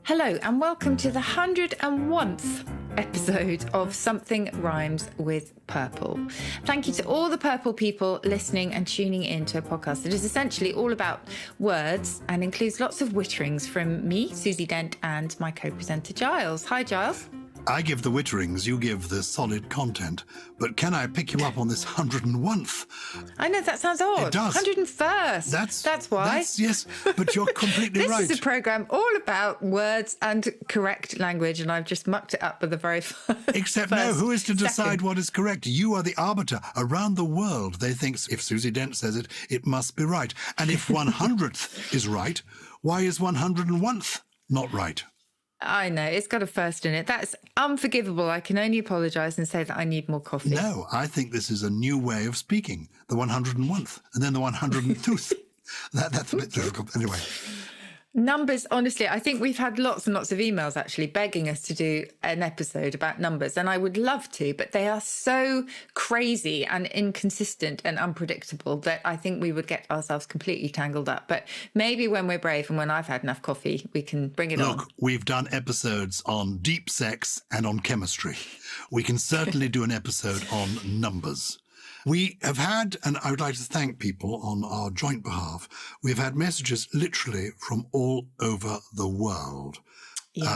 Hello and welcome to the 101th episode of Something Rhymes with Purple. Thank you to all the purple people listening and tuning in to a podcast that is essentially all about words and includes lots of witterings from me, Susie Dent, and my co-presenter Gyles. Hi, Gyles. I give the witterings, you give the solid content. But can I pick you up on this 101th? I know, that sounds odd. It does. 101st. That's why. Yes, but you're completely This right. is a programme all about words and correct language, and I've just mucked it up with the very first. Except no, who is to decide what is correct? You are the arbiter. Around the world, they think if Susie Dent says it, it must be right. And if 100th is right, why is 101th not right? I know, it's got a first in it. That's unforgivable. I can only apologise and say that I need more coffee. No, I think this is a new way of speaking. The 101th and then the 102th. That's a bit difficult. Anyway. Numbers, honestly, I think we've had lots and lots of emails actually begging us to do an episode about numbers, and I would love to, but they are so crazy and inconsistent and unpredictable that I think we would get ourselves completely tangled up. But maybe when we're brave and when I've had enough coffee, we can bring it on. Look, we've done episodes on deep sex and on chemistry. We can certainly do an episode on numbers. We have had, and I would like to thank people on our joint behalf, we've had messages literally from all over the world,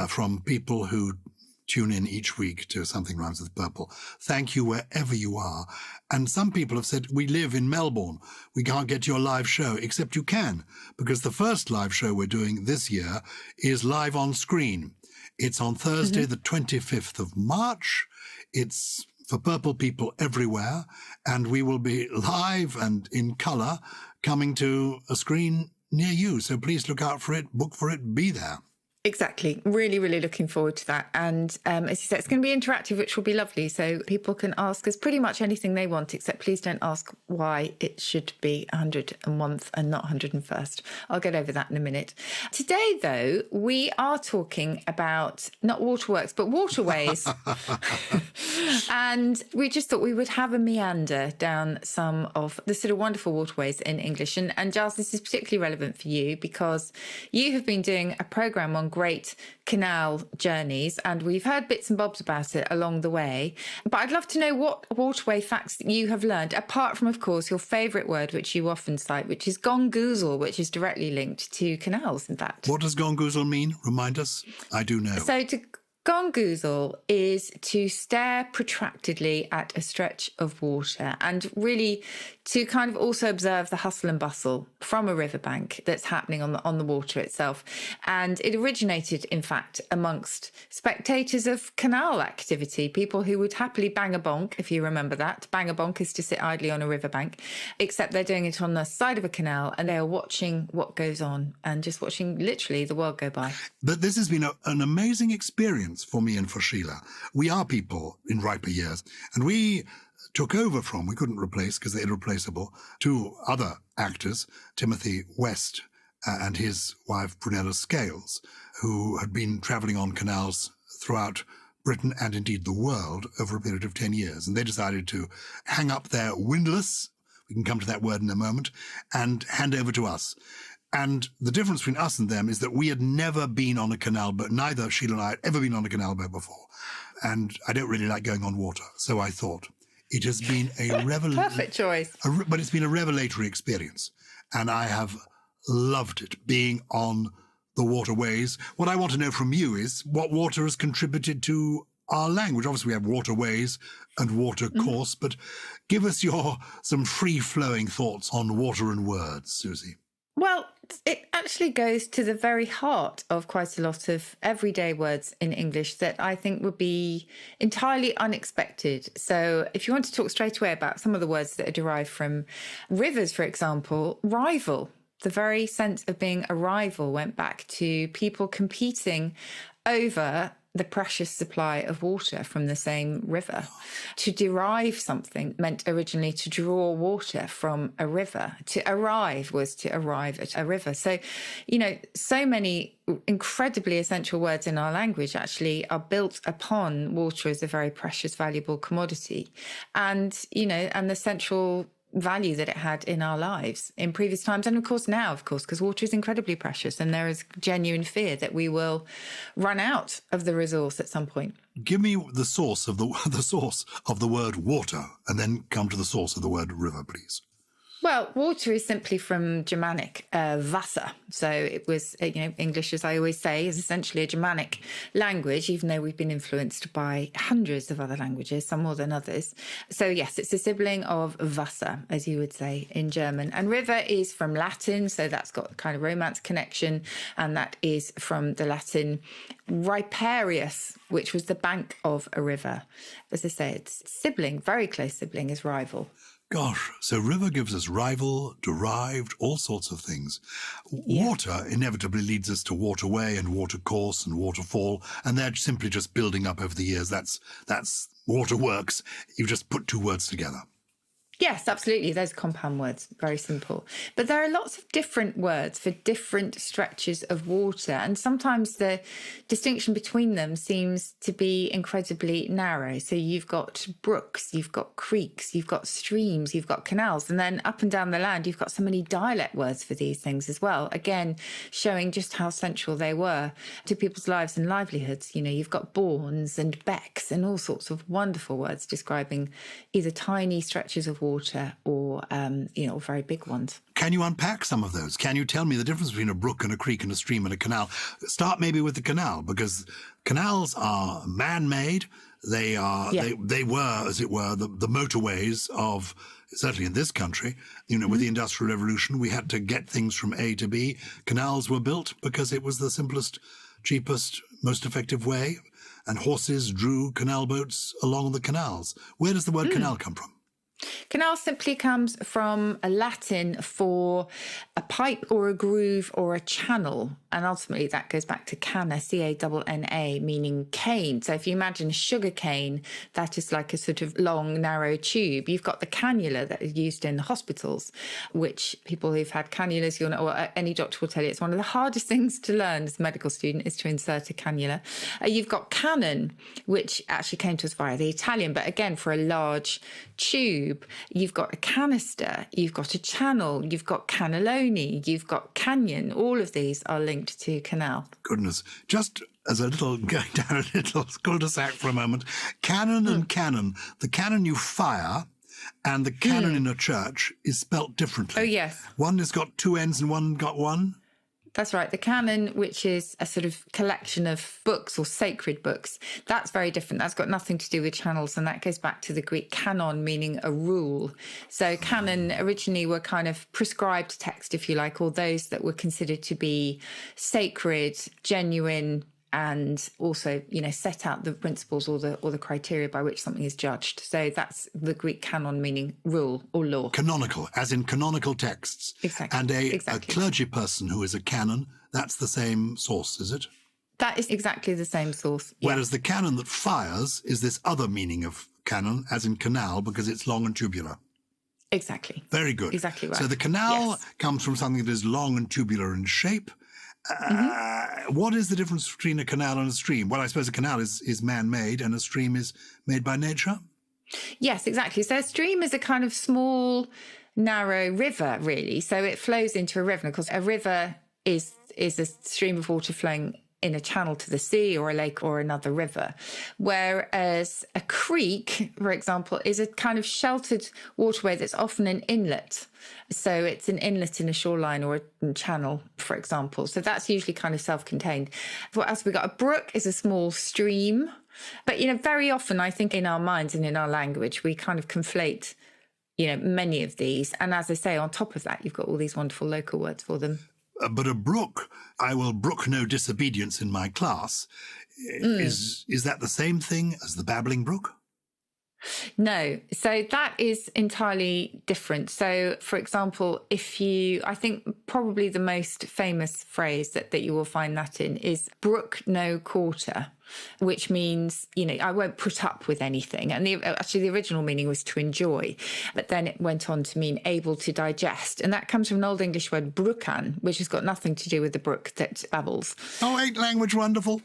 from people who tune in each week to Something Rhymes with Purple. Thank you wherever you are. And some people have said, we live in Melbourne. We can't get your live show, except you can, because the first live show we're doing this year is live on screen. It's on Thursday, the 25th of March. It's for purple people everywhere, and we will be live and in colour coming to a screen near you. So please look out for it, book for it, be there. Exactly. Really, really looking forward to that. And as you said, it's going to be interactive, which will be lovely. So people can ask us pretty much anything they want, except please don't ask why it should be 101th and not 101st. I'll get over that in a minute. Today, though, we are talking about not waterworks, but waterways. And we just thought we would have a meander down some of the sort of wonderful waterways in English. And Gyles, this is particularly relevant for you because you have been doing a programme on great canal journeys, and we've heard bits and bobs about it along the way. But I'd love to know what waterway facts that you have learned, apart from, of course, your favourite word, which you often cite, which is Gongoozle, which is directly linked to canals, in fact. What does Gongoozle mean? Remind us. I do know. So Gongoozle is to stare protractedly at a stretch of water and really to kind of also observe the hustle and bustle from a riverbank that's happening on the water itself. And it originated, in fact, amongst spectators of canal activity, people who would happily bang a bonk, if you remember that. Bang a bonk is to sit idly on a riverbank, except they're doing it on the side of a canal and they are watching what goes on and just watching literally the world go by. But this has been an amazing experience for me and for Sheila. We are people in riper years, and we took over from, we couldn't replace because they're irreplaceable, two other actors, Timothy West and his wife Prunella Scales, who had been travelling on canals throughout Britain and indeed the world over a period of 10 years. And they decided to hang up their windlass, we can come to that word in a moment, and hand over to us. And the difference between us and them is that we had never been on a canal boat. Neither Sheila and I had ever been on a canal boat before. And I don't really like going on water. So I thought it has been a Perfect choice. But it's been a revelatory experience. And I have loved it, being on the waterways. What I want to know from you is what water has contributed to our language. Obviously, we have waterways and water course, but give us some free-flowing thoughts on water and words, Susie. Well, it actually goes to the very heart of quite a lot of everyday words in English that I think would be entirely unexpected. So if you want to talk straight away about some of the words that are derived from rivers, for example, rival. The very sense of being a rival went back to people competing over the precious supply of water from the same river. To derive something meant originally to draw water from a river. To arrive was to arrive at a river. So, so many incredibly essential words in our language actually are built upon water as a very precious, valuable commodity. And, and the central value that it had in our lives in previous times. And of course now, because water is incredibly precious and there is genuine fear that we will run out of the resource at some point. Give me the source of the source of the word water, and then come to the source of the word river, please. Well, water is simply from Germanic, Wasser. So it was, English, as I always say, is essentially a Germanic language, even though we've been influenced by hundreds of other languages, some more than others. So yes, it's a sibling of Wasser, as you would say in German. And river is from Latin, so that's got a kind of Romance connection. And that is from the Latin riparius, which was the bank of a river. As I say, it's sibling, very close sibling, is rival. Gosh, so river gives us rival, derived, all sorts of things. Yeah. Water inevitably leads us to waterway and watercourse and waterfall, and they're simply just building up over the years. That's waterworks. You just put two words together. Yes, absolutely. Those compound words, very simple. But there are lots of different words for different stretches of water. And sometimes the distinction between them seems to be incredibly narrow. So you've got brooks, you've got creeks, you've got streams, you've got canals. And then up and down the land, you've got so many dialect words for these things as well. Again, showing just how central they were to people's lives and livelihoods. You've got bournes and becks and all sorts of wonderful words describing either tiny stretches of water or, very big ones. Can you unpack some of those? Can you tell me the difference between a brook and a creek and a stream and a canal? Start maybe with the canal, because canals are man-made. They were, as it were, the motorways of, certainly in this country, with the Industrial Revolution, we had to get things from A to B. Canals were built because it was the simplest, cheapest, most effective way, and horses drew canal boats along the canals. Where does the word canal come from? Canal simply comes from a Latin for a pipe or a groove or a channel. And ultimately that goes back to canna, C-A-N-N-A, meaning cane. So if you imagine sugar cane, that is like a sort of long, narrow tube. You've got the cannula that is used in hospitals, which people who've had cannulas, or any doctor will tell you, it's one of the hardest things to learn as a medical student is to insert a cannula. You've got cannon, which actually came to us via the Italian, but again, for a large tube. You've got a canister, you've got a channel, you've got cannelloni, you've got canyon. All of these are linked to canal. Goodness. Just as a little, going down a little cul-de-sac for a moment, cannon and cannon. The cannon you fire and the cannon in a church is spelt differently. Oh, yes. One has got two ends and one got one. That's right. The canon, which is a sort of collection of books or sacred books, that's very different. That's got nothing to do with channels. And that goes back to the Greek canon, meaning a rule. So canon originally were kind of prescribed text, if you like, or those that were considered to be sacred, genuine, and also, set out the principles or the criteria by which something is judged. So that's the Greek canon, meaning rule or law. Canonical, as in canonical texts. Exactly. And a clergy person who is a canon, that's the same source, is it? That is exactly the same source. Yeah. Whereas the canon that fires is this other meaning of canon, as in canal, because it's long and tubular. Exactly. Very good. Exactly right. So the canal comes from something that is long and tubular in shape. What is the difference between a canal and a stream? Well, I suppose a canal is man-made and a stream is made by nature. Yes, exactly. So a stream is a kind of small, narrow river, really. So it flows into a river. And of course, a river is a stream of water flowing in a channel to the sea or a lake or another river. Whereas a creek, for example, is a kind of sheltered waterway that's often an inlet. So it's an inlet in a shoreline or a channel, for example. So that's usually kind of self-contained. What else have we got? A brook is a small stream. But, very often I think in our minds and in our language, we kind of conflate, many of these. And as I say, on top of that, you've got all these wonderful local words for them. But a brook, I will brook no disobedience in my class. Is that the same thing as the babbling brook? No. So that is entirely different. So, for example, I think probably the most famous phrase that you will find that in is brook no quarter. which means, I won't put up with anything. And actually the original meaning was to enjoy, but then it went on to mean able to digest. And that comes from an Old English word, brookan, which has got nothing to do with the brook that babbles. Oh, ain't language wonderful?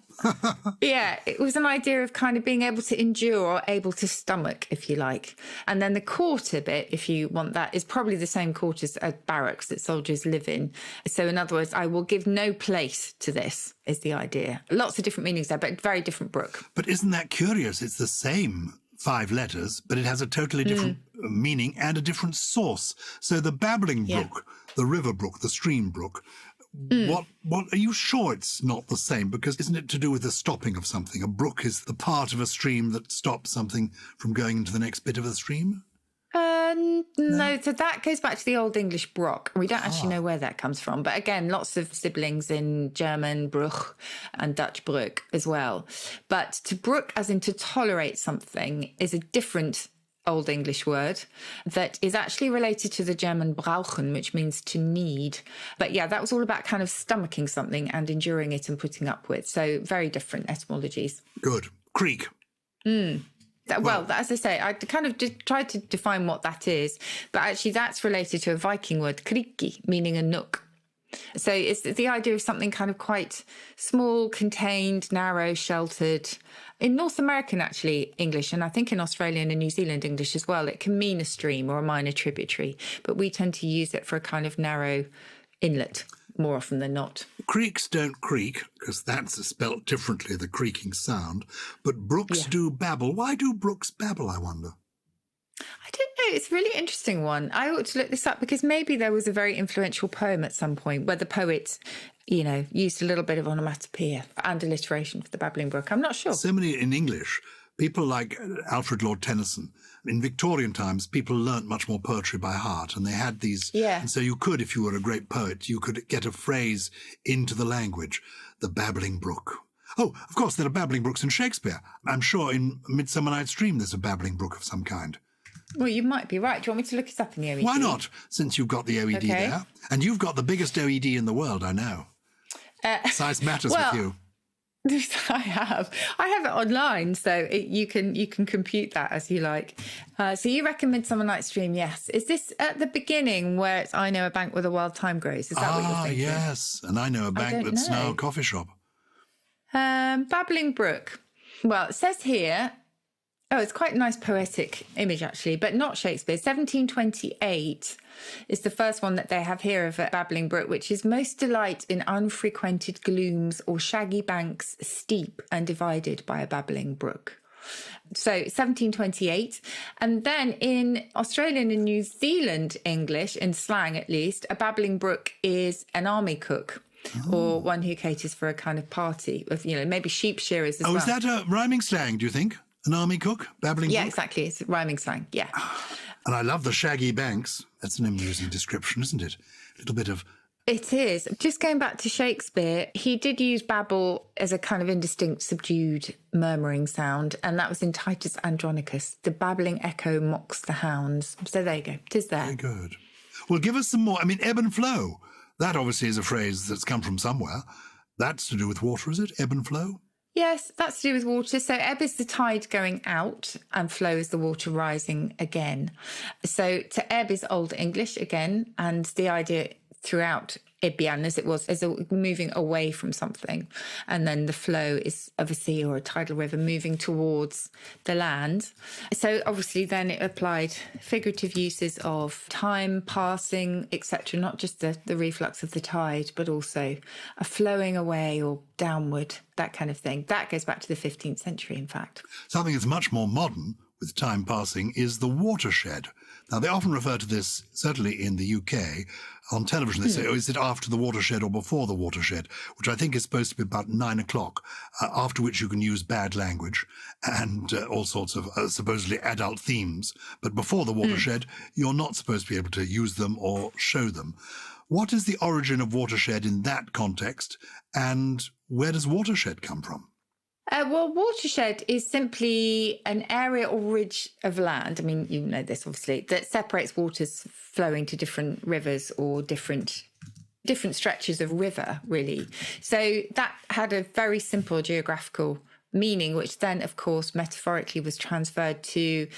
Yeah, it was an idea of kind of being able to endure or able to stomach, if you like. And then the quarter bit, if you want that, is probably the same quarters as barracks that soldiers live in. So in other words, I will give no place to this, is the idea. Lots of different meanings there, but very different brook. But isn't that curious? It's the same 5 letters, but it has a totally different meaning and a different source. So the babbling brook, the river brook, the stream brook, what are you sure it's not the same? Because isn't it to do with the stopping of something? A brook is the part of a stream that stops something from going into the next bit of the stream? No, so that goes back to the Old English brock. We don't actually know where that comes from. But again, lots of siblings in German, Bruch, and Dutch Brook as well. But to brook, as in to tolerate something, is a different Old English word that is actually related to the German brauchen, which means to need. But yeah, that was all about kind of stomaching something and enduring it and putting up with. So very different etymologies. Good. Creek. Well, as I say, I kind of tried to define what that is, but actually that's related to a Viking word, kriki, meaning a nook. So it's the idea of something kind of quite small, contained, narrow, sheltered. In North American, actually, English, and I think in Australian and New Zealand English as well, it can mean a stream or a minor tributary, but we tend to use it for a kind of narrow inlet more often than not. Creeks don't creak, because that's spelt differently, the creaking sound, but brooks do babble. Why do brooks babble, I wonder? I don't know. It's a really interesting one. I ought to look this up because maybe there was a very influential poem at some point where the poet, used a little bit of onomatopoeia and alliteration for the babbling brook. I'm not sure. So many in English, people like Alfred Lord Tennyson. In Victorian times, people learnt much more poetry by heart, and they had these. Yeah. And so you could, if you were a great poet, you could get a phrase into the language, the babbling brook. Oh, of course, there are babbling brooks in Shakespeare. I'm sure in Midsummer Night's Dream there's a babbling brook of some kind. Well, you might be right. Do you want me to look it up in the OED? Why not, since you've got the OED there? And you've got the biggest OED in the world, I know. Size matters with you. I have it online, so you can compute that as you like. So you recommend Summer Night's Dream, yes. Is this at the beginning where it's I know a bank where the wild thyme grows? Is that what you're thinking? Yes, and I know a bank that's now a coffee shop. Babbling Brook. Well, it says here, it's quite a nice poetic image actually, but not Shakespeare. 1728 is the first one that they have here of a babbling brook, which is most delight in unfrequented glooms or shaggy banks steep and divided by a babbling brook. So 1728. And then in Australian and New Zealand English, in slang at least, a babbling brook is an army cook. Or one who caters for a kind of party of, maybe sheep shearers as well. Oh, is that a rhyming slang, do you think? An army cook? Babbling brook? Yeah, exactly. It's rhyming slang, yeah. And I love the shaggy banks. That's an amusing description, isn't it? A little bit of... It is. Just going back to Shakespeare, he did use babble as a kind of indistinct, subdued, murmuring sound, and that was in Titus Andronicus. The babbling echo mocks the hounds. So there you go. It is there. Very good. Well, give us some more. I mean, ebb and flow. That obviously is a phrase that's come from somewhere. That's to do with water, is it? Ebb and flow? Yes, that's to do with water. So ebb is the tide going out and flow is the water rising again. So to ebb is Old English again, and the idea throughout Ibian as it was as moving away from something, and then the flow is of a sea or a tidal river moving towards the land. So obviously then it applied figurative uses of time passing, etc., not just the reflux of the tide, but also a flowing away or downward, that kind of thing. That goes back to the 15th century, in fact. Something that's much more modern with time passing is the watershed. Now, they often refer to this, certainly in the UK, on television. They say, is it after the watershed or before the watershed? Which I think is supposed to be about 9 o'clock, after which you can use bad language and all sorts of supposedly adult themes. But before the watershed, you're not supposed to be able to use them or show them. What is the origin of watershed in that context, and where does watershed come from? Well, watershed is simply an area or ridge of land. I mean, you know this, obviously, that separates waters flowing to different rivers or different stretches of river, really. So that had a very simple geographical meaning, which then, of course, metaphorically was transferred to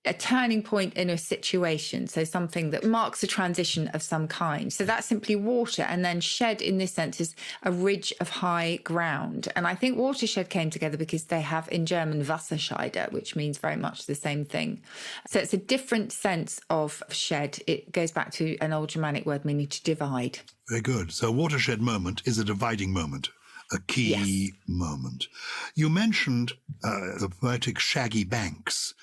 a turning point in a situation. So something that marks a transition of some kind. So that's simply water. And then shed in this sense is a ridge of high ground. And I think watershed came together because they have in German Wasserscheide, which means very much the same thing. So it's a different sense of shed. It goes back to an old Germanic word meaning to divide. Very good. So a watershed moment is a dividing moment. A key moment. You mentioned the poetic shaggy banks,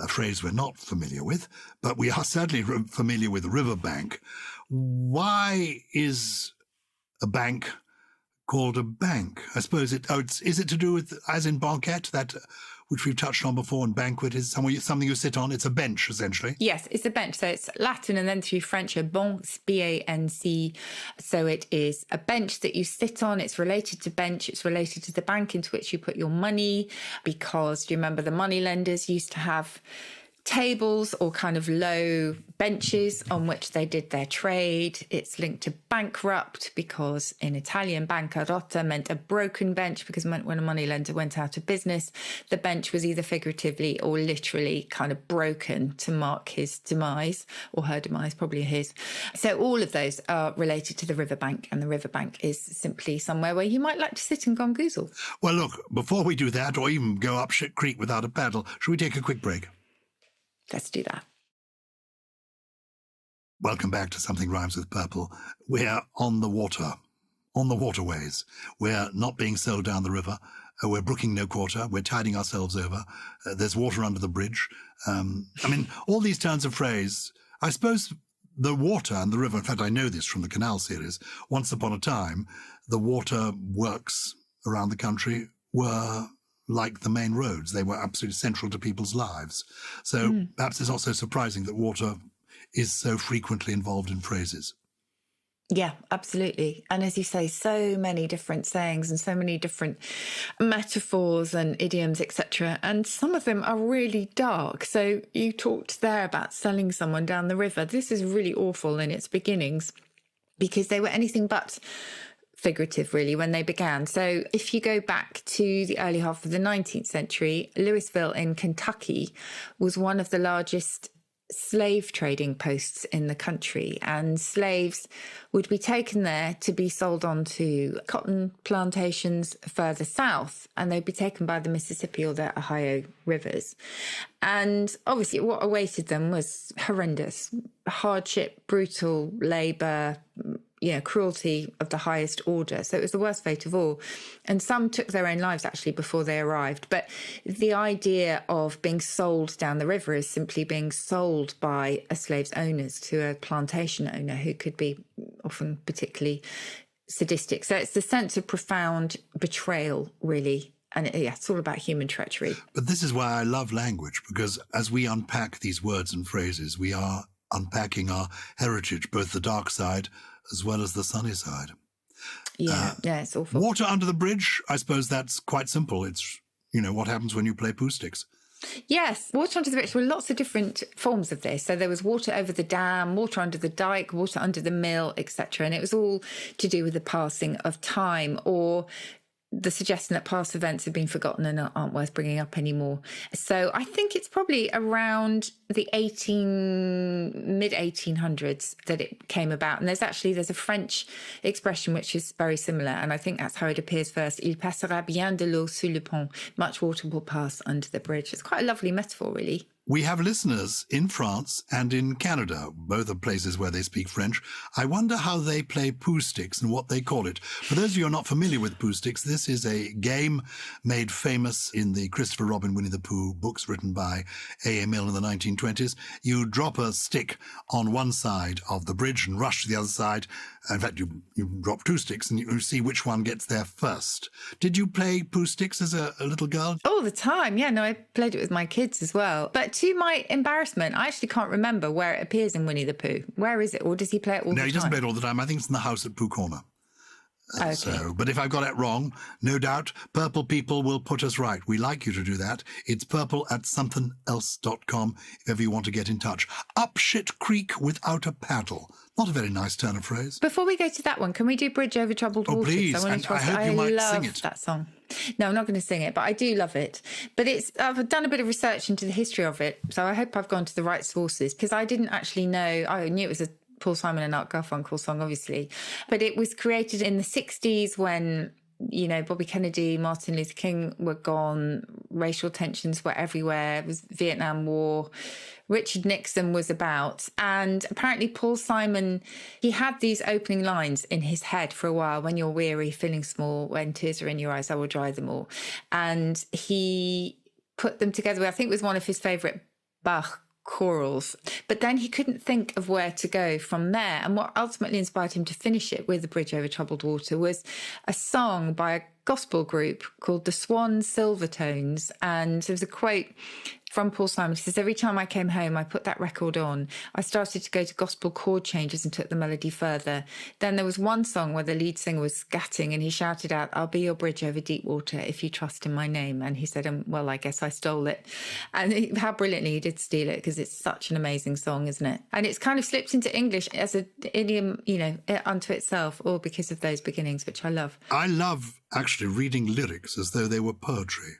a phrase we're not familiar with, but we are certainly familiar with riverbank. Why is a bank called a bank? I suppose is it to do with, as in banquette, that which we've touched on before, and banquet is something you sit on. It's a bench, essentially. Yes, it's a bench. So it's Latin and then through French, a banc, B-A-N-C. So it is a bench that you sit on. It's related to bench. It's related to the bank into which you put your money, because do you remember the money lenders used to have tables or kind of low benches on which they did their trade. It's linked to bankrupt because in Italian bancarotta meant a broken bench, because it meant when a moneylender went out of business, the bench was either figuratively or literally kind of broken to mark his demise, or her demise, probably his. So all of those are related to the riverbank, and the riverbank is simply somewhere where you might like to sit and gongoozle. Well, look, before we do that, or even go up shit creek without a paddle, should we take a quick break? Let's do that. Welcome back to Something Rhymes with Purple. We're on the water, on the waterways. We're not being sold down the river. We're brooking no quarter. We're tiding ourselves over. There's water under the bridge. All these turns of phrase. I suppose the water and the river, in fact, I know this from the Canal series, once upon a time, the water works around the country were like the main roads. They were absolutely central to people's lives. So perhaps it's not so surprising that water is so frequently involved in phrases. Yeah, absolutely. And as you say, so many different sayings and so many different metaphors and idioms, etc. And some of them are really dark. So you talked there about selling someone down the river. This is really awful in its beginnings, because they were anything but figurative, really, when they began. So if you go back to the early half of the 19th century, Louisville in Kentucky was one of the largest slave trading posts in the country, and slaves would be taken there to be sold on to cotton plantations further south, and they'd be taken by the Mississippi or the Ohio rivers. And obviously what awaited them was horrendous hardship, brutal labour, cruelty of the highest order. So it was the worst fate of all. And some took their own lives, actually, before they arrived. But the idea of being sold down the river is simply being sold by a slave's owners to a plantation owner who could be often particularly sadistic. So it's the sense of profound betrayal, really. And it's all about human treachery. But this is why I love language, because as we unpack these words and phrases, we are unpacking our heritage, both the dark side as well as the sunny side. Yeah, it's awful. Water under the bridge, I suppose that's quite simple. It's, what happens when you play poo sticks. Yes, water under the bridge. There were lots of different forms of this. So there was water over the dam, water under the dike, water under the mill, etc. And it was all to do with the passing of time, or the suggestion that past events have been forgotten and aren't worth bringing up anymore. So I think it's probably around the mid-1800s that it came about. And there's a French expression which is very similar, and I think that's how it appears first. Il passera bien de l'eau sous le pont. Much water will pass under the bridge. It's quite a lovely metaphor, really. We have listeners in France and in Canada, both are places where they speak French. I wonder how they play poo sticks and what they call it. For those of you who are not familiar with poo sticks, this is a game made famous in the Christopher Robin Winnie the Pooh books written by A.A. Milne in the 1920s. You drop a stick on one side of the bridge and rush to the other side. In fact, you drop two sticks and you see which one gets there first. Did you play poo sticks as a little girl? All the time. Yeah, no, I played it with my kids as well. But to my embarrassment, I actually can't remember where it appears in Winnie the Pooh. Where is it? Or does he play it all the time? No, he doesn't play it all the time. I think it's in the house at Pooh Corner. Okay. But if I've got it wrong, no doubt, purple people will put us right. We like you to do that. It's purple@somethingelse.com if ever you want to get in touch. Up shit creek without a paddle. Not a very nice turn of phrase. Before we go to that one, can we do Bridge Over Troubled Water? Please, I and I hope you might sing it. that song. No, I'm not going to sing it, but I do love it. But I've done a bit of research into the history of it, so I hope I've gone to the right sources, because I didn't actually know. I knew it was a Paul Simon and Art Garfunkel song, obviously, but it was created in the 60s when, you know, Bobby Kennedy, Martin Luther King were gone, racial tensions were everywhere, it was Vietnam War, Richard Nixon was about, and apparently Paul Simon, he had these opening lines in his head for a while: when you're weary, feeling small, when tears are in your eyes, I will dry them all. And he put them together. I think it was one of his favourite Bach chorals, but then he couldn't think of where to go from there. And what ultimately inspired him to finish it with The Bridge Over Troubled Water was a song by a gospel group called the Swan Silvertones. And there was a quote from Paul Simon. He says, every time I came home, I put that record on. I started to go to gospel chord changes and took the melody further. Then there was one song where the lead singer was scatting and he shouted out, I'll be your bridge over deep water if you trust in my name. And he said, well, I guess I stole it. And how brilliantly he did steal it, because it's such an amazing song, isn't it? And it's kind of slipped into English as an idiom, you know, unto itself, all because of those beginnings, which I love. I love actually reading lyrics as though they were poetry.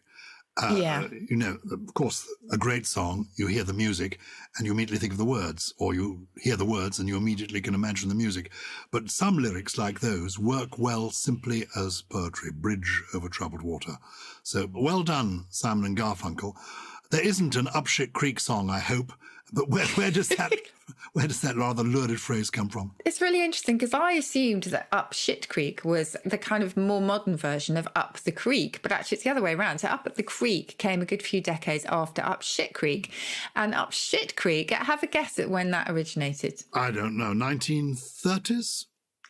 You know, of course, a great song, you hear the music and you immediately think of the words, or you hear the words and you immediately can imagine the music. But some lyrics like those work well simply as poetry, Bridge Over Troubled Water. So well done, Simon and Garfunkel. There isn't an Up Shit Creek song, I hope, but where does that rather lurid phrase come from? It's really interesting, because I assumed that Up Shit Creek was the kind of more modern version of Up the Creek, but actually it's the other way around. So Up at the Creek came a good few decades after Up Shit Creek. And Up Shit Creek, have a guess at when that originated. I don't know, 1930s?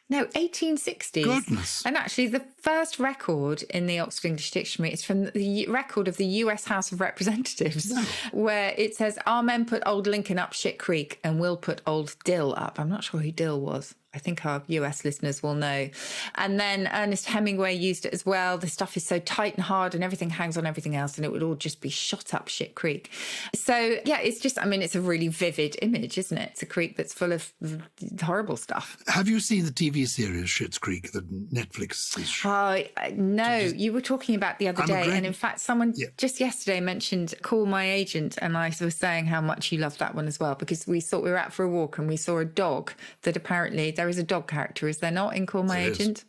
No, 1860s. Goodness. And actually, the first record in the Oxford English Dictionary is from the record of the US House of Representatives, where it says, our men put old Lincoln up shit creek and we'll put old Dill up. I'm not sure who Dill was. I think our US listeners will know. And then Ernest Hemingway used it as well. The stuff is so tight and hard and everything hangs on everything else, and it would all just be shot up shit creek. So, yeah, it's just, I mean, it's a really vivid image, isn't it? It's a creek that's full of horrible stuff. Have you seen the TV series Schitt's Creek that Netflix is? No, you were talking about the other day. And in fact, someone just yesterday mentioned Call My Agent. And I was saying how much you loved that one as well, because we were out for a walk and we saw a dog that apparently there is a dog character, is there not, in Call My Agent?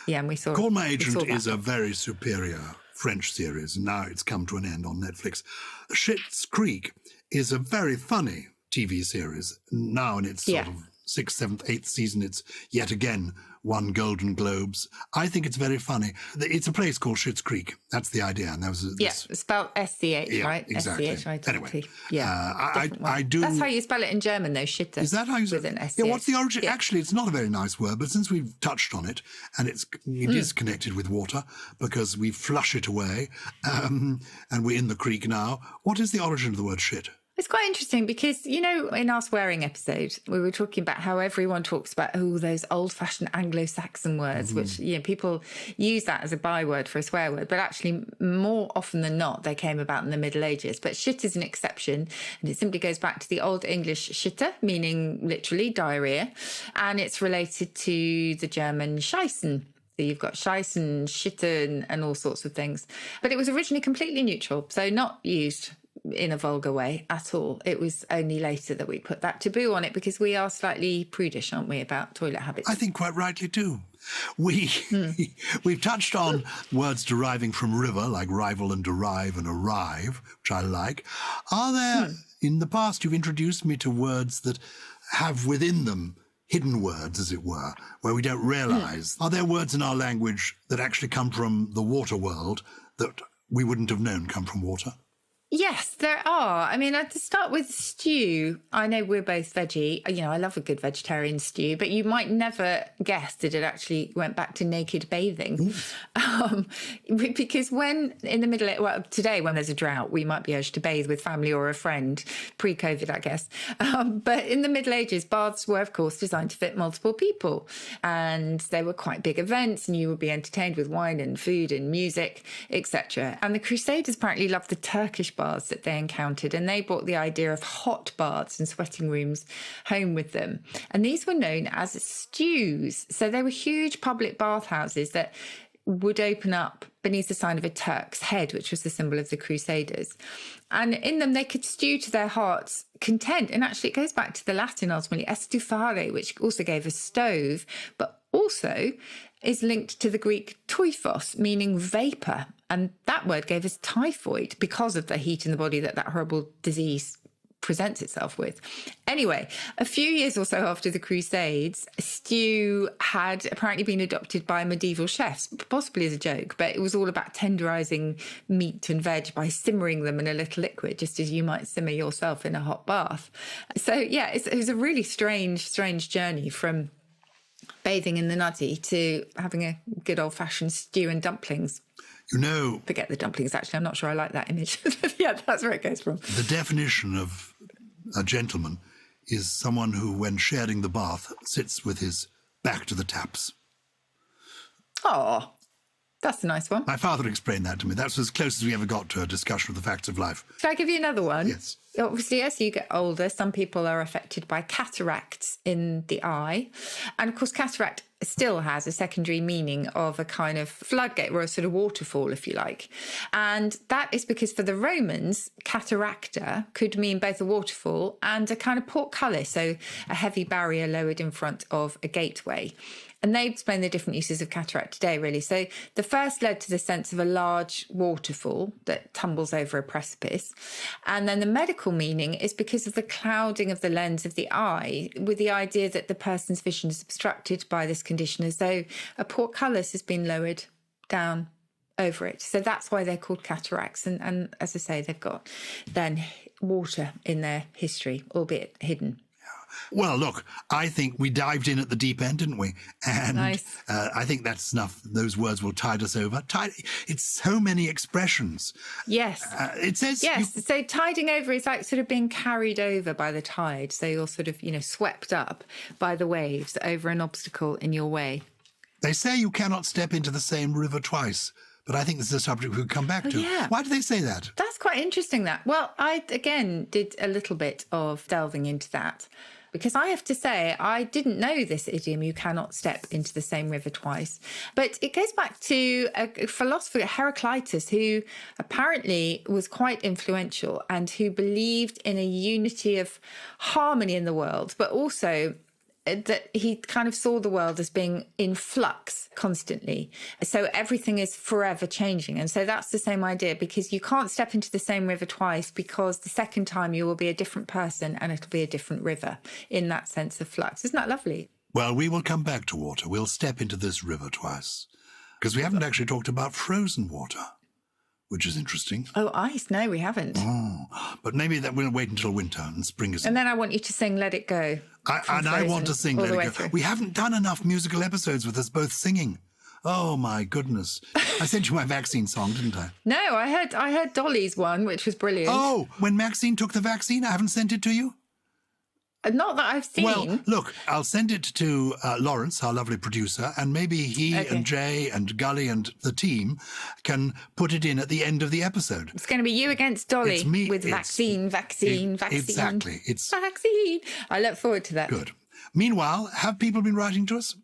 Yeah, and we saw Call My Agent is a very superior French series, and now it's come to an end on Netflix. Schitt's Creek is a very funny TV series. Now in its sort of 6th, 7th, 8th season, it's yet again won Golden Globes. I think it's very funny. It's a place called Schitt's Creek. That's the idea. And there was it's spelled SCH, right? Exactly. SCH, anyway, I do. That's how you spell it in German, though. Shitter. Is that how you with an SCH? Yeah. What's the origin? Yeah. Actually, it's not a very nice word, but since we've touched on it, and it is connected with water because we flush it away, and we're in the creek now. What is the origin of the word shit? It's quite interesting because, you know, in our swearing episode, we were talking about how everyone talks about, those old-fashioned Anglo-Saxon words, which, you know, people use that as a byword for a swear word, but actually more often than not, they came about in the Middle Ages. But shit is an exception, and it simply goes back to the Old English schitter, meaning literally diarrhea, and it's related to the German scheißen. So you've got scheißen, schitter, and all sorts of things. But it was originally completely neutral, so not used in a vulgar way at all. It was only later that we put that taboo on it because we are slightly prudish, aren't we, about toilet habits? I think quite rightly too. We've touched on words deriving from river, like rival and derive and arrive, which I like. Are there, in the past, you've introduced me to words that have within them hidden words, as it were, where we don't realise. Are there words in our language that actually come from the water world that we wouldn't have known come from water? Yes, there are. I mean, to start with stew, I know we're both veggie. You know, I love a good vegetarian stew, but you might never guess that it actually went back to naked bathing. Because when in the middle, well, today when there's a drought, we might be urged to bathe with family or a friend, pre-COVID, I guess. But in the Middle Ages, baths were, of course, designed to fit multiple people. And they were quite big events, and you would be entertained with wine and food and music, etc. And the Crusaders apparently loved the Turkish baths that they encountered, and they brought the idea of hot baths and sweating rooms home with them. And these were known as stews. So they were huge public bathhouses that would open up beneath the sign of a Turk's head, which was the symbol of the Crusaders. And in them, they could stew to their heart's content. And actually, it goes back to the Latin, ultimately, estufare, which also gave a stove, but also is linked to the Greek typhos, meaning vapour. And that word gave us typhoid because of the heat in the body that horrible disease presents itself with. Anyway, a few years or so after the Crusades, stew had apparently been adopted by medieval chefs, possibly as a joke, but it was all about tenderising meat and veg by simmering them in a little liquid, just as you might simmer yourself in a hot bath. So yeah, it was a really strange journey from bathing in the nuddy to having a good old-fashioned stew and dumplings. You know... Forget the dumplings, actually. I'm not sure I like that image. Yeah, that's where it goes from. The definition of a gentleman is someone who, when sharing the bath, sits with his back to the taps. Oh, that's a nice one. My father explained that to me. That's as close as we ever got to a discussion of the facts of life. Shall I give you another one? Yes. Obviously, as you get older, some people are affected by cataracts in the eye. And of course, cataract still has a secondary meaning of a kind of floodgate or a sort of waterfall, if you like. And that is because for the Romans, cataracta could mean both a waterfall and a kind of portcullis, so a heavy barrier lowered in front of a gateway. And they explain the different uses of cataract today, really. So the first led to the sense of a large waterfall that tumbles over a precipice. And then the medical meaning is because of the clouding of the lens of the eye, with the idea that the person's vision is obstructed by this condition, as though a portcullis has been lowered down over it. So that's why they're called cataracts. And as I say, they've got then water in their history, albeit hidden. Well, look, I think we dived in at the deep end, didn't we? And nice. I think that's enough. Those words will tide us over. It's so many expressions. Yes. It says... Yes. So tiding over is like sort of being carried over by the tide. So you're sort of, swept up by the waves over an obstacle in your way. They say you cannot step into the same river twice. But I think this is a subject we could come back to. Yeah. Why do they say that? That's quite interesting, that. Well, I, again, did a little bit of delving into that. Because I have to say, I didn't know this idiom, you cannot step into the same river twice. But it goes back to a philosopher, Heraclitus, who apparently was quite influential and who believed in a unity of harmony in the world, but also that he kind of saw the world as being in flux constantly. So everything is forever changing. And so that's the same idea, because you can't step into the same river twice, because the second time you will be a different person and it'll be a different river in that sense of flux. Isn't that lovely? Well, we will come back to water. We'll step into this river twice, because we haven't actually talked about frozen water, which is interesting. Oh, ice. No, we haven't. Oh, but maybe that we'll wait until winter and spring is... And then I want you to sing Let It Go. I want to sing Let It Go. Through. We haven't done enough musical episodes with us both singing. Oh, my goodness. I sent you my vaccine song, didn't I? No, I heard Dolly's one, which was brilliant. Oh, when Maxine took the vaccine, I haven't sent it to you? Not that I've seen. Well, look, I'll send it to Lawrence, our lovely producer, and maybe he and Jay and Gully and the team can put it in at the end of the episode. It's going to be you against Dolly. It's me. With vaccine. Exactly. It's vaccine. I look forward to that. Good. Meanwhile, have people been writing to us?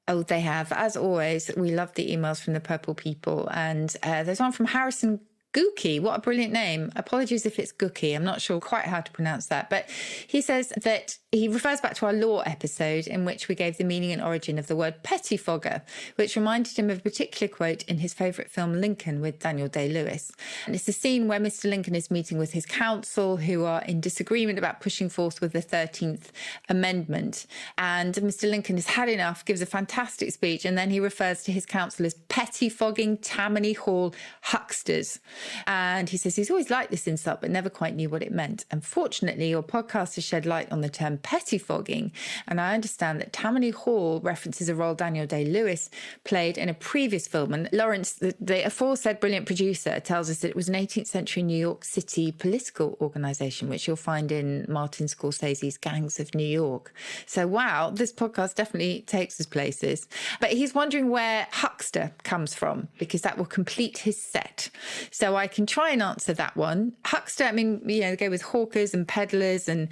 Oh, they have. As always, we love the emails from the Purple People. And there's one from Harrison Gookie. What a brilliant name. Apologies if it's Gookie. I'm not sure quite how to pronounce that. But he says that he refers back to our law episode in which we gave the meaning and origin of the word pettifogger, which reminded him of a particular quote in his favourite film Lincoln with Daniel Day-Lewis. And it's a scene where Mr. Lincoln is meeting with his counsel, who are in disagreement about pushing forth with the 13th Amendment. And Mr. Lincoln has had enough, gives a fantastic speech, and then he refers to his counsel as pettifogging Tammany Hall hucksters. And he says he's always liked this insult, but never quite knew what it meant. Unfortunately, your podcast has shed light on the term pettifogging. And I understand that Tammany Hall references a role Daniel Day-Lewis played in a previous film. And Lawrence, the aforesaid brilliant producer, tells us that it was an 18th century New York City political organisation, which you'll find in Martin Scorsese's Gangs of New York. So, wow, this podcast definitely takes us places. But he's wondering where huckster comes from, because that will complete his set. So I can try and answer that one. Huckster, I mean, they go with hawkers and peddlers and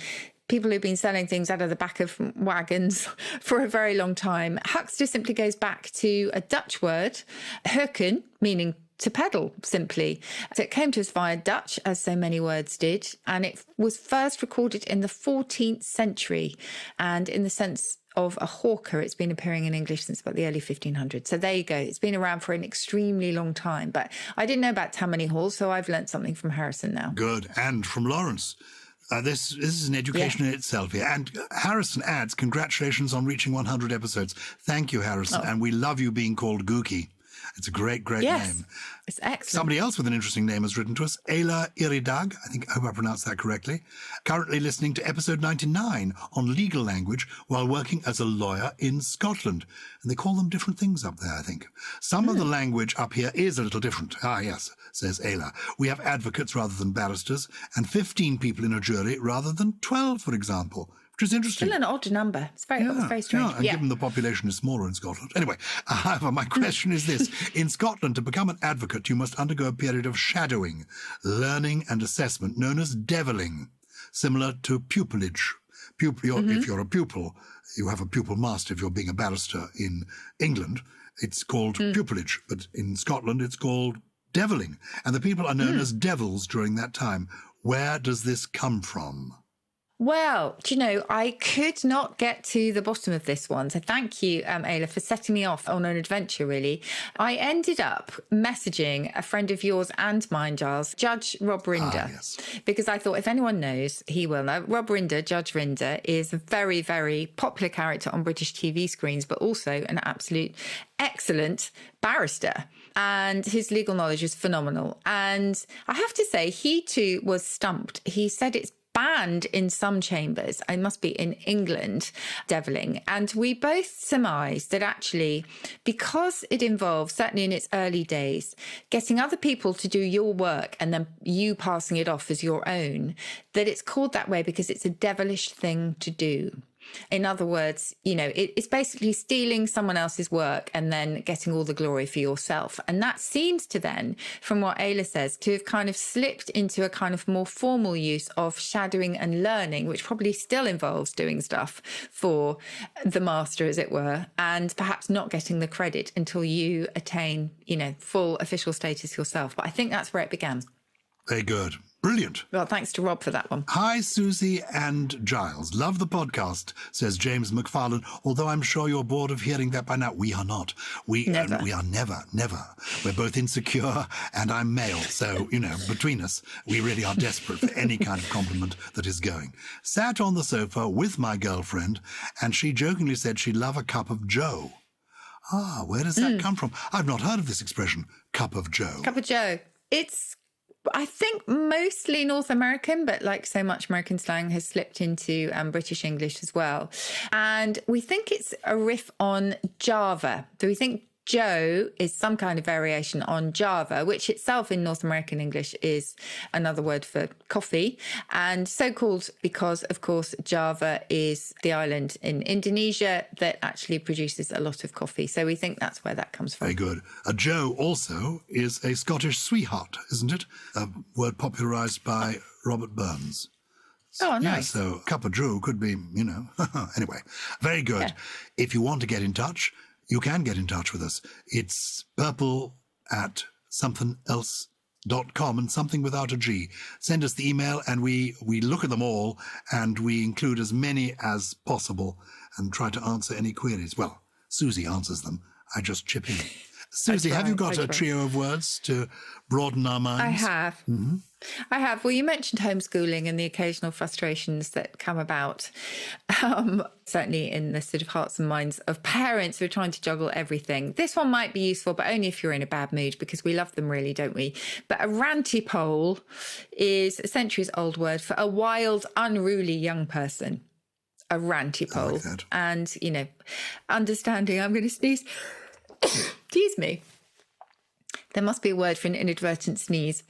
people who've been selling things out of the back of wagons for a very long time. Huckster simply goes back to a Dutch word, hukken, meaning to peddle, simply. So it came to us via Dutch, as so many words did, and it was first recorded in the 14th century. And in the sense of a hawker, it's been appearing in English since about the early 1500s. So there you go. It's been around for an extremely long time. But I didn't know about Tammany Hall, so I've learnt something from Harrison now. Good. And from Lawrence. This is an education in itself here. And Harrison adds, congratulations on reaching 100 episodes. Thank you, Harrison. And we love you being called Gookie. It's a great, great name. It's excellent. Somebody else with an interesting name has written to us, Ayla Iridag. I hope I pronounced that correctly. Currently listening to episode 99 on legal language while working as a lawyer in Scotland. And they call them different things up there, I think. Some of the language up here is a little different. Ah, yes, says Ayla. We have advocates rather than barristers and 15 people in a jury rather than 12, for example. Which is interesting. Still an odd number. It's very strange. Yeah, and given the population is smaller in Scotland. Anyway, however, my question is this. In Scotland, to become an advocate, you must undergo a period of shadowing, learning and assessment known as deviling, similar to pupillage. If you're a pupil, you have a pupil master. If you're being a barrister in England, it's called pupillage. But in Scotland, it's called deviling. And the people are known as devils during that time. Where does this come from? Well, I could not get to the bottom of this one. So thank you, Ayla, for setting me off on an adventure, really. I ended up messaging a friend of yours and mine, Gyles, Judge Rob Rinder, because I thought if anyone knows, he will know. Rob Rinder, Judge Rinder, is a very, very popular character on British TV screens, but also an absolute excellent barrister. And his legal knowledge is phenomenal. And I have to say, he too was stumped. He said it's banned in some chambers. It must be in England, deviling. And we both surmised that actually, because it involves, certainly in its early days, getting other people to do your work and then you passing it off as your own, that it's called that way because it's a devilish thing to do. In other words, it's basically stealing someone else's work and then getting all the glory for yourself. And that seems to then, from what Ayla says, to have kind of slipped into a kind of more formal use of shadowing and learning, which probably still involves doing stuff for the master, as it were, and perhaps not getting the credit until you attain, full official status yourself. But I think that's where it began. Very good. Brilliant. Well, thanks to Rob for that one. Hi, Susie and Gyles. Love the podcast, says James McFarlane, although I'm sure you're bored of hearing that by now. We are not. We are never. We're both insecure and I'm male. So, between us, we really are desperate for any kind of compliment that is going. Sat on the sofa with my girlfriend and she jokingly said she'd love a cup of joe. Ah, where does that come from? I've not heard of this expression, cup of joe. Cup of joe. It's, I think, mostly North American, but like so much American slang has slipped into British English as well. And we think it's a riff on Java. Do we think Joe is some kind of variation on Java, which itself in North American English is another word for coffee, and so called because, of course, Java is the island in Indonesia that actually produces a lot of coffee. So we think that's where that comes from. Very good. A Joe also is a Scottish sweetheart, isn't it? A word popularised by Robert Burns. Oh, nice. Yeah, so cup of Joe could be, Anyway, very good. Yeah. If you want to get in touch, you can get in touch with us. It's purple@somethingelse.com and something without a G. Send us the email and we look at them all and we include as many as possible and try to answer any queries. Well, Susie answers them. I just chip in. Susie, have you got a trio of words to broaden our minds? I have. Mm-hmm. I have. Well, you mentioned homeschooling and the occasional frustrations that come about, certainly in the sort of hearts and minds of parents who are trying to juggle everything. This one might be useful, but only if you're in a bad mood, because we love them really, don't we? But a rantipole is a centuries-old word for a wild, unruly young person. A rantipole. Like that. And, you know, understanding, I'm going to sneeze. Excuse me. There must be a word for an inadvertent sneeze.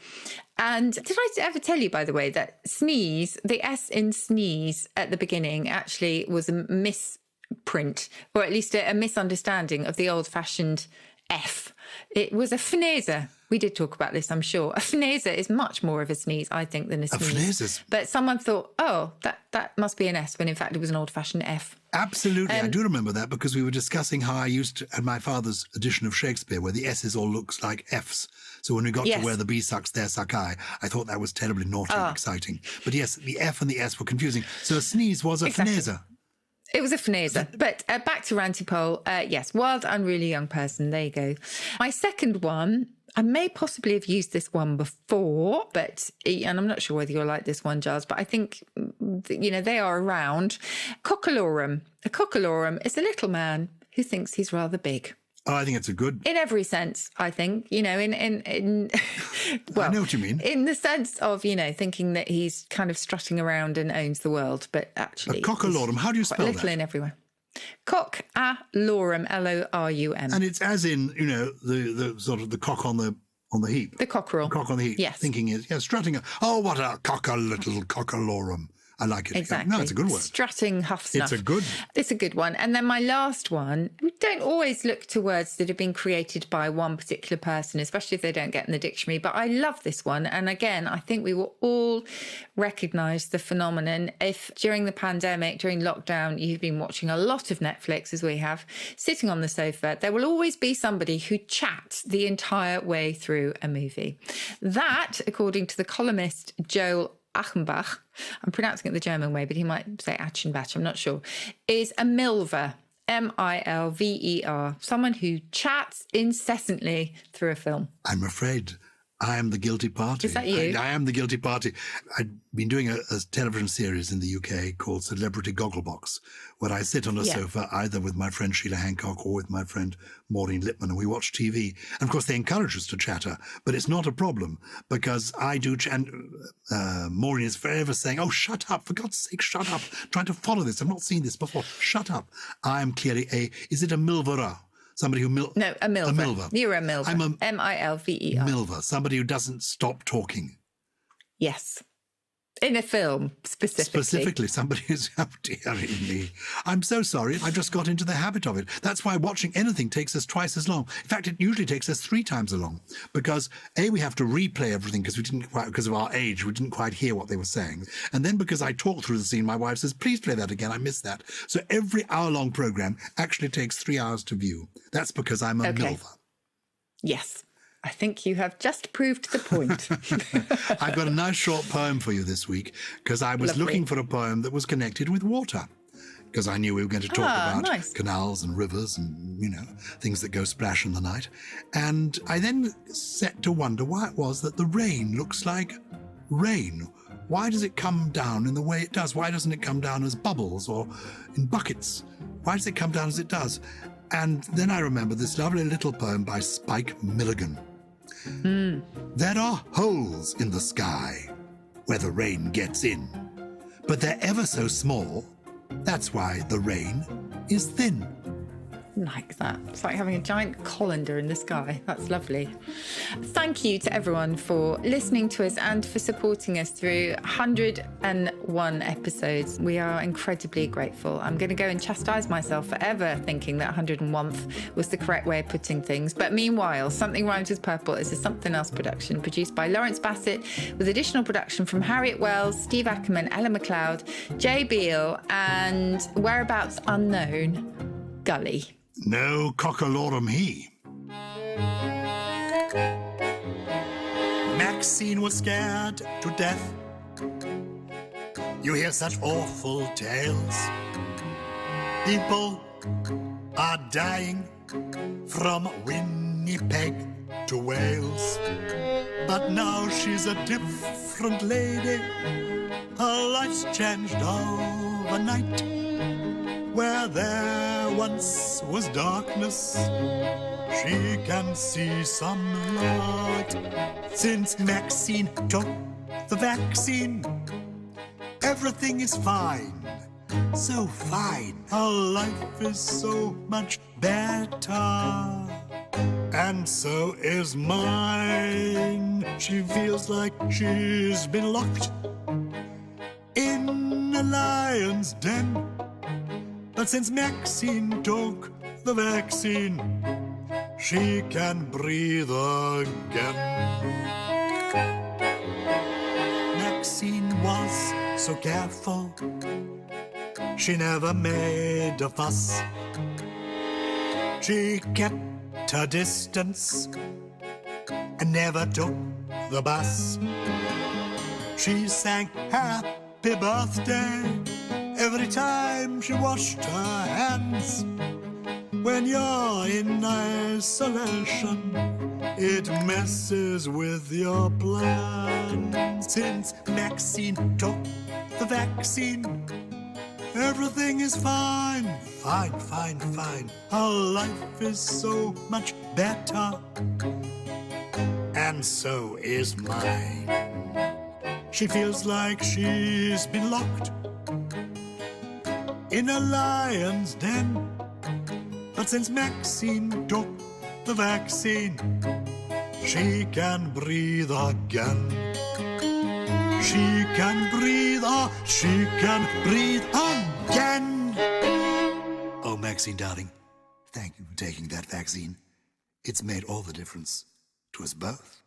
And did I ever tell you, by the way, that sneeze, the S in sneeze at the beginning actually was a misprint, or at least a misunderstanding of the old-fashioned F. It was a fneezer. We did talk about this, I'm sure. A fneezer is much more of a sneeze, I think, than a sneeze. Fneezers. But someone thought, oh, that must be an S, when in fact it was an old-fashioned F. Absolutely. I do remember that because we were discussing how I used to, at my father's edition of Shakespeare, where the S's all looks like F's. So when we got to where the B sucks, there suck I thought that was terribly naughty and exciting. But yes, the F and the S were confusing. So a sneeze was a fneezer. It was a fneezer. But back to rantipole. Yes, wild, unruly young person. There you go. My second one, I may possibly have used this one before, and I'm not sure whether you'll like this one, Gyles, but I think, you know, they are around. Cockalorum. A cockalorum is a little man who thinks he's rather big. Oh, I think it's a good... In every sense, I think, you know, in well, I know what you mean. In the sense of, you know, thinking that he's kind of strutting around and owns the world, but actually... A cockalorum, how do you spell that? Little in everywhere. Cock-a-lorum, L-O-R-U-M. And it's as in, you know, the sort of the cock on the heap. The cockerel. Cock on the heap. Yes. Thinking is, strutting. Oh, what a little cockalorum. I like it. Exactly. No, it's a good word. Strutting huff snuff. It's a good one. And then my last one, we don't always look to words that have been created by one particular person, especially if they don't get in the dictionary. But I love this one. And again, I think we will all recognise the phenomenon. If during the pandemic, during lockdown, you've been watching a lot of Netflix, as we have, sitting on the sofa, there will always be somebody who chats the entire way through a movie. That, according to the columnist Joel Achenbach, I'm pronouncing it the German way, but he might say Achenbach, I'm not sure, is a milver, M-I-L-V-E-R, someone who chats incessantly through a film. I'm afraid I am the guilty party. Is that you? I am the guilty party. I'd been doing a television series in the UK called Celebrity Gogglebox, where I sit on a sofa either with my friend Sheila Hancock or with my friend Maureen Lipman, and we watch TV. And of course, they encourage us to chatter, but it's not a problem because I do. And Maureen is forever saying, "Oh, shut up! For God's sake, shut up! Trying to follow this. I've not seen this before. Shut up!" I am clearly is it a milverer? Somebody who No, a milver. A milver. You're a milver. I'm a M-I-L-V-E-R. milver. Somebody who doesn't stop talking. Yes. In a film, specifically. Somebody who's, oh dearie me. I'm so sorry. I just got into the habit of it. That's why watching anything takes us twice as long. In fact, it usually takes us 3 times as long because we have to replay everything because of our age, we didn't quite hear what they were saying. And then because I talk through the scene, my wife says, "Please play that again. I missed that." So every hour-long program actually takes 3 hours to view. That's because I'm a milver. Yes. I think you have just proved the point. I've got a nice short poem for you this week because I was looking for a poem that was connected with water because I knew we were going to talk about canals and rivers and, you know, things that go splash in the night. And I then set to wonder why it was that the rain looks like rain. Why does it come down in the way it does? Why doesn't it come down as bubbles or in buckets? Why does it come down as it does? And then I remember this lovely little poem by Spike Milligan. There are holes in the sky where the rain gets in, but they're ever so small. That's why the rain is thin. Like that. It's like having a giant colander in the sky. That's lovely. Thank you to everyone for listening to us and for supporting us through 101 episodes. We are incredibly grateful. I'm going to go and chastise myself for ever thinking that 101th was the correct way of putting things. But meanwhile, Something Rhymes with Purple is a Somethin Else production produced by Lawrence Bassett with additional production from Harriet Wells, Steve Ackerman, Ella McLeod, Jay Beale, and whereabouts unknown, Gully. No cockalorum he. Maxine was scared to death. You hear such awful tales. People are dying from wind Winnipeg to Wales. But now she's a different lady. Her life's changed overnight. Where there once was darkness, she can see some light. Since Maxine took the vaccine, everything is fine, so fine. Her life is so much better, and so is mine. She feels like she's been locked in a lion's den. But since Maxine took the vaccine, she can breathe again. Maxine was so careful, she never made a fuss. She kept her distance and never took the bus. She sang happy birthday every time she washed her hands. When you're in isolation, it messes with your plans. Since Maxine took the vaccine, everything is fine, fine, fine, fine. Her life is so much better, and so is mine. She feels like she's been locked in a lion's den. But since Maxine took the vaccine, she can breathe again. She can breathe, she can breathe again. Oh, Maxine, darling, thank you for taking that vaccine. It's made all the difference to us both.